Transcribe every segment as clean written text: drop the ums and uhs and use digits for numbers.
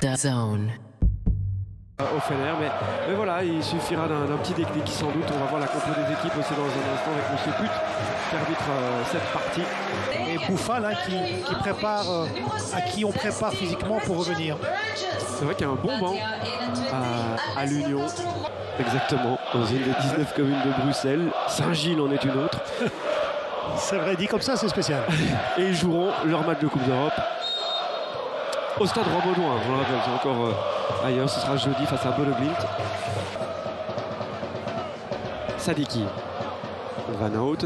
The Zone. Au Fener, mais voilà, il suffira d'un petit déclic sans doute. On va voir la compo des équipes aussi dans un instant avec M. Put qui arbitre cette partie. Et Bouffal qui prépare, à qui on prépare physiquement pour revenir. C'est vrai qu'il y a un bon banc à l'Union. Exactement, dans une des 19 communes de Bruxelles. Saint-Gilles en est une autre. C'est vrai, dit comme ça, c'est spécial. Et ils joueront leur match de Coupe d'Europe au stade Roi-Baudouin. Je le rappelle, c'est encore ailleurs. Ce sera jeudi face à Bodeglimt. Sadiki. Van Hout.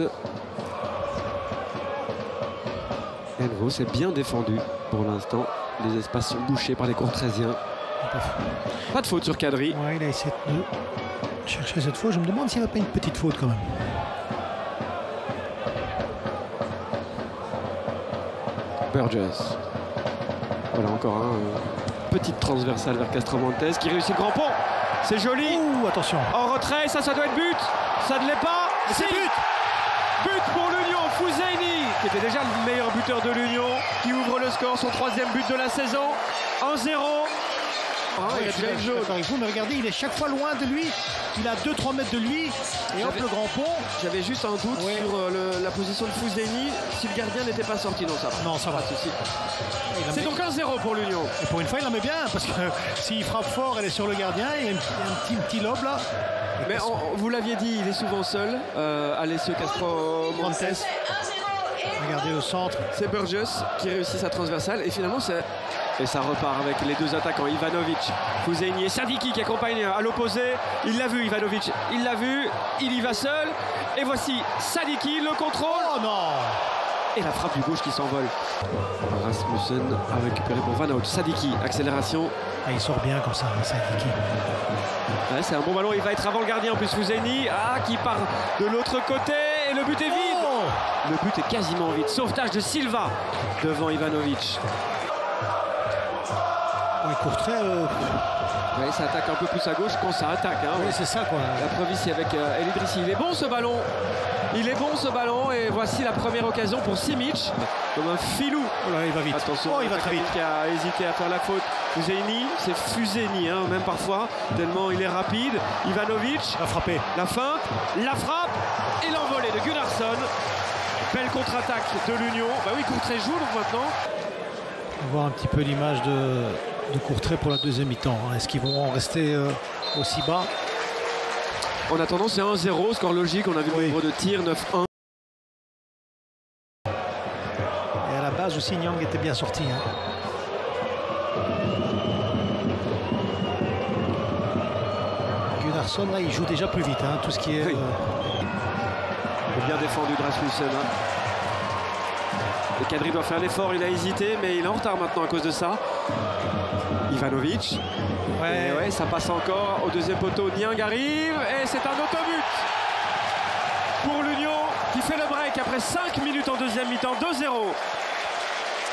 Envo s'est bien défendu pour l'instant. Les espaces sont bouchés par les Courtrésiens. Pas de faute sur Kadri. Ouais, il a essayé de chercher cette faute. Je me demande s'il n'y a pas une petite faute quand même. Burgess. Voilà encore un petite transversale vers Castromontes qui réussit le grand pont. C'est joli. Ouh, attention. En retrait, ça doit être but. Ça ne l'est pas. C'est but. But pour l'Union. Fouzaini, qui était déjà le meilleur buteur de l'Union, qui ouvre le score, son 3e but de la saison. 1-0. Il y a déjà une jaune. Mais regardez, il est chaque fois loin de lui. Il a 2-3 mètres de lui. Et hop, le grand pont. J'avais juste un doute sur la position de Fouzaini. Si le gardien n'était pas sorti, non, ça va. Non, ça va. C'est donc 1-0 pour l'Union. Et pour une fois, il en met bien. Parce que s'il frappe fort, elle est sur le gardien. Il y a un petit lobe là. Mais vous l'aviez dit, il est souvent seul. Alessio Castromontes. Regardez au centre. C'est Burgess qui réussit sa transversale. Et finalement, et ça repart avec les deux attaquants, Ivanovic, Fouzaini et Sadiki qui accompagnent à l'opposé. Il l'a vu, Ivanovic, il l'a vu, il y va seul. Et voici Sadiki, le contrôle. Oh non! Et la frappe du gauche qui s'envole. Rasmussen a récupéré pour Van Hout. Sadiki, accélération. Ah, il sort bien comme ça, Sadiki. Ouais, c'est un bon ballon, il va être avant le gardien en plus. Fouzaini, qui part de l'autre côté. Et le but est vide. Oh, le but est quasiment vide. Sauvetage de Silva devant Ivanovic. Courtrai. Oui, ça attaque un peu plus à gauche quand ça attaque. Hein. Oui, c'est ça quoi. La preuve ici avec El Idrissi. Il est bon ce ballon. Il est bon ce ballon. Et voici la première occasion pour Simic. Comme un filou. Oh là, il va vite. Attention, il va très vite. Qui a hésité à faire la faute. Fouzaini, c'est Fuseni, hein, même parfois. Tellement il est rapide. Ivanovic. Il va frapper. La feinte, la frappe et l'envolée de Gunnarsson. Belle contre-attaque de l'Union. Bah oui, Courtrai joue donc maintenant. On va voir un petit peu l'image de Courtrai pour la deuxième mi-temps. Est-ce qu'ils vont en rester aussi bas? En attendant, c'est 1-0, score logique. On a vu le nombre de tirs, 9-1. Et à la base aussi, Nyang était bien sorti. Gunnarsson, là, il joue déjà plus vite. Tout ce qui est... Bien défendu de Rasmussen. Et Kadri doit faire l'effort, il a hésité, mais il est en retard maintenant à cause de ça. Ivanovic. Ouais, ça passe encore au deuxième poteau. Niang arrive et c'est un autobut pour l'Union qui fait le break après 5 minutes en deuxième mi-temps. 2-0.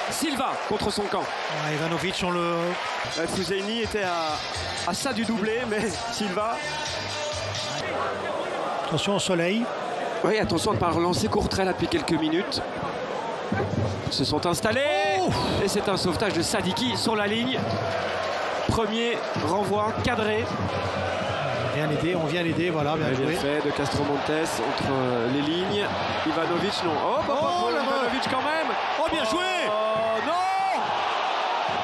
Silva contre son camp. Ivanovic, on le... Fouzaini était à ça du doublé, mais Silva. Attention au soleil. Oui, attention à ne pas relancer Courtrai là depuis quelques minutes. Ils se sont installés. Et c'est un sauvetage de Sadiki sur la ligne. Premier renvoi cadré. On vient l'aider, voilà, bien joué. Bien fait de Castromontes entre les lignes. Ivanovic, non. Ivanovic quand même. Oh, bien joué. Non.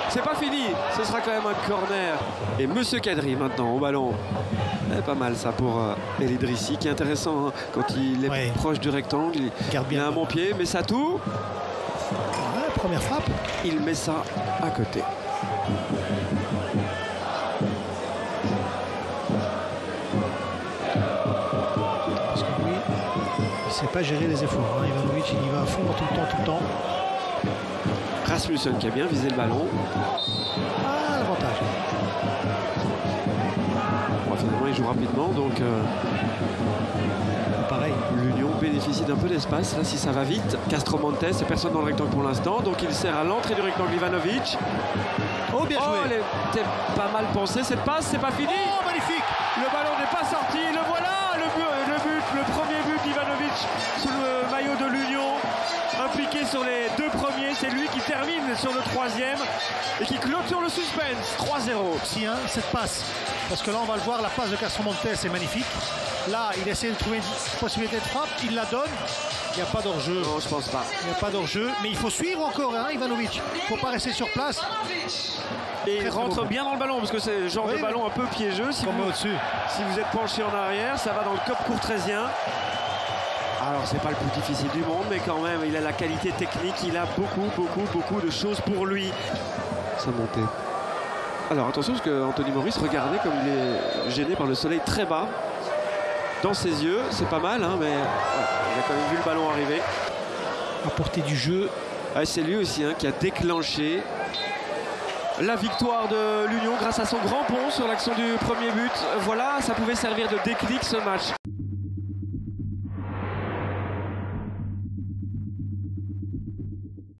C'est pas fini. Ce sera quand même un corner. Et Monsieur Kadri maintenant au ballon. Pas mal ça pour El Idrissi, qui est intéressant quand il est proche du rectangle. Il a un bon pied, mais ça tout. Première frappe. Il met ça à côté. Parce que lui, il ne sait pas gérer les efforts. Ivanovic, il y va à fond tout le temps. Rasmussen qui a bien visé le ballon. L'avantage. Finalement, il joue rapidement, donc pareil. L'Union bénéficie d'un peu d'espace. Là, si ça va vite, Castromontes, c'est personne dans le rectangle pour l'instant, donc il sert à l'entrée du rectangle Ivanovic. Oh, bien joué. Elle était pas mal pensée cette passe, c'est pas fini. Oh, magnifique. Le ballon n'est pas sorti, le voilà, le premier but d'Ivanovic sous le maillot de l'Union, impliqué sur les deux premiers, c'est lui qui qui termine sur le 3e et qui clôture le suspense. 3-0. Si, hein, cette passe. Parce que là, on va le voir, la passe de Castro Montes, c'est magnifique. Là, il essaie de trouver une possibilité de frappe, il la donne. Il n'y a pas d'hors-jeu. Non, je pense pas. Il n'y a pas d'hors-jeu. Mais il faut suivre encore, hein, Ivanovic. Il ne faut pas rester sur place. Et il rentre bien dans le ballon, parce que c'est le genre de ballon un peu piégeux. Si vous êtes penché en arrière, ça va dans le cop courtraisien. Alors, c'est pas le plus difficile du monde, mais quand même, il a la qualité technique. Il a beaucoup de choses pour lui. Ça montait. Alors, attention, parce que Anthony Maurice, regardez comme il est gêné par le soleil très bas. Dans ses yeux, c'est pas mal, hein, mais ouais, il a quand même vu le ballon arriver. À portée du jeu. Ouais, c'est lui aussi qui a déclenché la victoire de l'Union grâce à son grand pont sur l'action du premier but. Voilà, ça pouvait servir de déclic ce match.